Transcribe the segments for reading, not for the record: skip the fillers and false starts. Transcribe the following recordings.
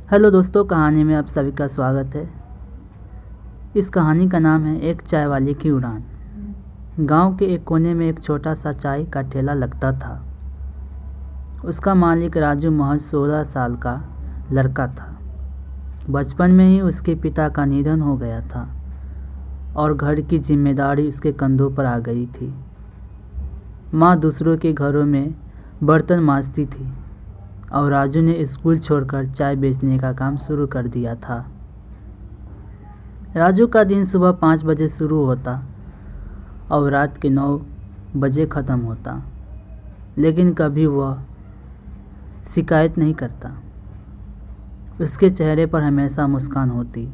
Hello दोस्तों, कहानी में आप सभी का स्वागत है। इस कहानी का नाम है एक चाय वाले की उड़ान। गांव के एक कोने में एक छोटा सा चाय का ठेला लगता था। उसका मालिक राजू महज 16 साल का लड़का था। बचपन में ही उसके पिता का निधन हो गया था और घर की जिम्मेदारी उसके कंधों पर आ गई थी। माँ दूसरों के घरों में बर्तन मांजती थी और राजू ने स्कूल छोड़कर चाय बेचने का काम शुरू कर दिया था। राजू का दिन सुबह 5 बजे शुरू होता और रात के 9 बजे ख़त्म होता, लेकिन कभी वह शिकायत नहीं करता। उसके चेहरे पर हमेशा मुस्कान होती।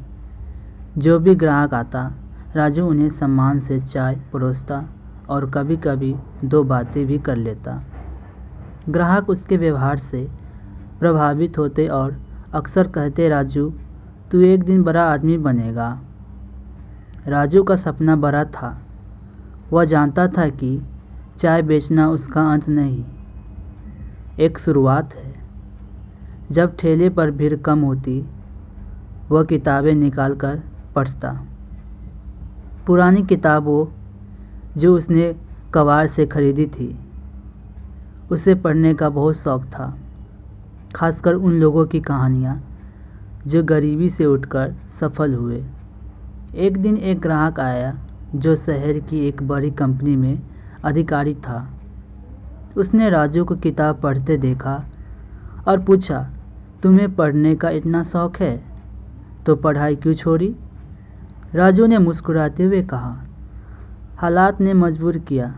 जो भी ग्राहक आता, राजू उन्हें सम्मान से चाय परोसता और कभी कभी 2 बातें भी कर लेता। ग्राहक उसके व्यवहार से प्रभावित होते और अक्सर कहते, राजू तू एक दिन बड़ा आदमी बनेगा। राजू का सपना बड़ा था। वह जानता था कि चाय बेचना उसका अंत नहीं, एक शुरुआत है। जब ठेले पर भीड़ कम होती, वह किताबें निकालकर पढ़ता। पुरानी किताबों जो उसने कबाड़ से खरीदी थी। उसे पढ़ने का बहुत शौक था, खासकर उन लोगों की कहानियाँ जो गरीबी से उठकर सफल हुए। एक दिन एक ग्राहक आया जो शहर की एक बड़ी कंपनी में अधिकारी था। उसने राजू को किताब पढ़ते देखा और पूछा, तुम्हें पढ़ने का इतना शौक है तो पढ़ाई क्यों छोड़ी? राजू ने मुस्कुराते हुए कहा, हालात ने मजबूर किया,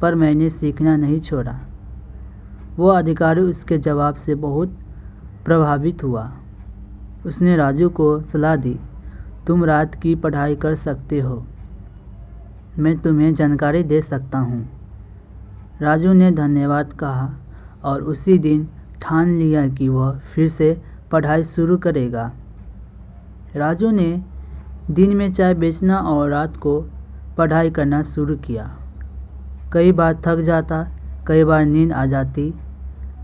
पर मैंने सीखना नहीं छोड़ा। वो अधिकारी उसके जवाब से बहुत प्रभावित हुआ। उसने राजू को सलाह दी, तुम रात की पढ़ाई कर सकते हो, मैं तुम्हें जानकारी दे सकता हूँ। राजू ने धन्यवाद कहा और उसी दिन ठान लिया कि वह फिर से पढ़ाई शुरू करेगा। राजू ने दिन में चाय बेचना और रात को पढ़ाई करना शुरू किया। कई बार थक जाता, कई बार नींद आ जाती,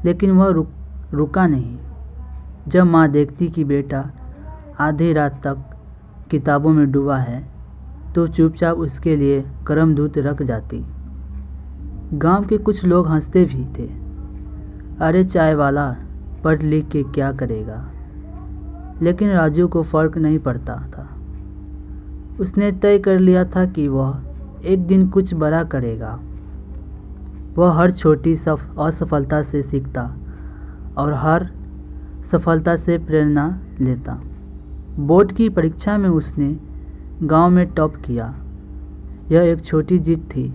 लेकिन वह रुका नहीं। जब माँ देखती कि बेटा आधी रात तक किताबों में डूबा है, तो चुपचाप उसके लिए गर्म दूध रख जाती। गांव के कुछ लोग हंसते भी थे, अरे चाय वाला पढ़ लिख के क्या करेगा? लेकिन राजू को फर्क नहीं पड़ता था। उसने तय कर लिया था कि वह एक दिन कुछ बड़ा करेगा। वह हर छोटी असफलता से सीखता और हर सफलता से प्रेरणा लेता। बोर्ड की परीक्षा में उसने गांव में टॉप किया। यह एक छोटी जीत थी,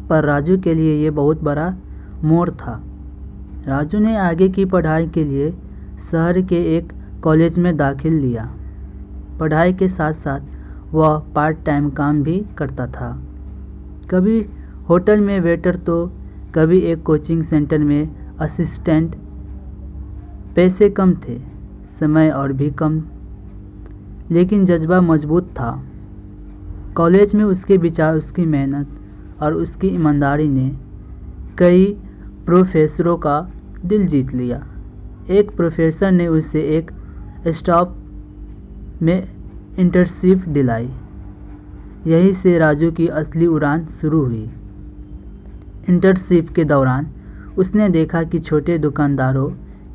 पर राजू के लिए यह बहुत बड़ा मोड़ था। राजू ने आगे की पढ़ाई के लिए शहर के एक कॉलेज में दाखिल लिया। पढ़ाई के साथ साथ वह पार्ट टाइम काम भी करता था, कभी होटल में वेटर तो कभी एक कोचिंग सेंटर में असिस्टेंट। पैसे कम थे, समय और भी कम, लेकिन जज्बा मजबूत था। कॉलेज में उसके विचार, उसकी मेहनत और उसकी ईमानदारी ने कई प्रोफेसरों का दिल जीत लिया। एक प्रोफेसर ने उसे एक स्टाफ में इंटर्नशिप दिलाई। यहीं से राजू की असली उड़ान शुरू हुई। इंटर्नशिप के दौरान उसने देखा कि छोटे दुकानदारों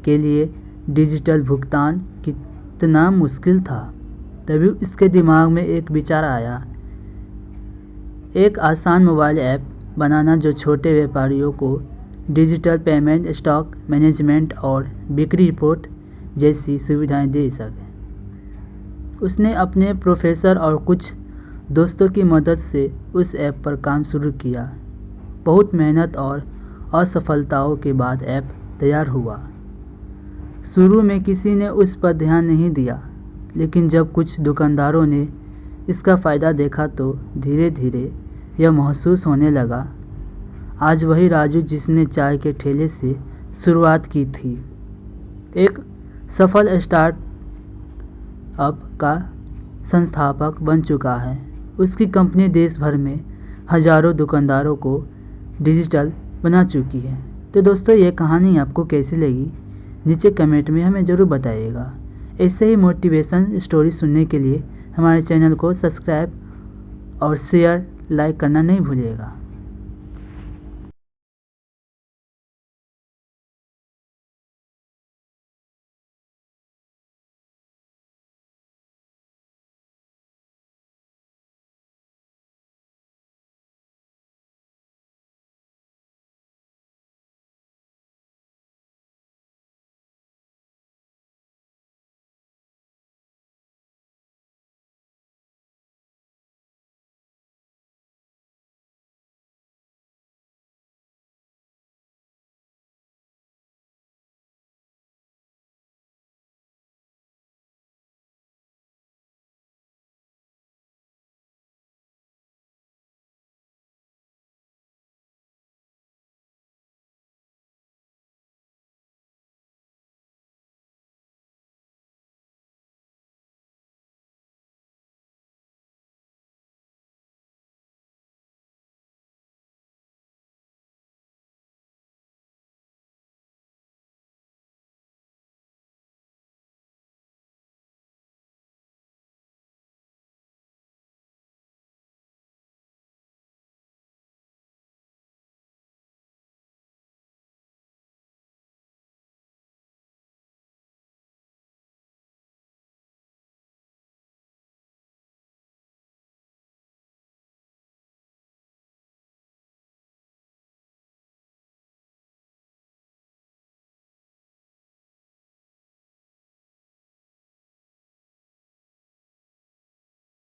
के लिए डिजिटल भुगतान कितना मुश्किल था। तभी उसके दिमाग में एक विचार आया, एक आसान मोबाइल ऐप बनाना जो छोटे व्यापारियों को डिजिटल पेमेंट, स्टॉक मैनेजमेंट और बिक्री रिपोर्ट जैसी सुविधाएं दे सके। उसने अपने प्रोफेसर और कुछ दोस्तों की मदद से उस ऐप पर काम शुरू किया। बहुत मेहनत और असफलताओं के बाद ऐप तैयार हुआ। शुरू में किसी ने उस पर ध्यान नहीं दिया, लेकिन जब कुछ दुकानदारों ने इसका फ़ायदा देखा तो धीरे धीरे यह महसूस होने लगा। आज वही राजू जिसने चाय के ठेले से शुरुआत की थी, एक सफल स्टार्टअप का संस्थापक बन चुका है। उसकी कंपनी देश भर में हजारों दुकानदारों को डिजिटल बना चुकी है। तो दोस्तों, ये कहानी आपको कैसी लगी नीचे कमेंट में हमें ज़रूर बताइएगा। ऐसे ही मोटिवेशन स्टोरी सुनने के लिए हमारे चैनल को सब्सक्राइब और शेयर लाइक करना नहीं भूलिएगा।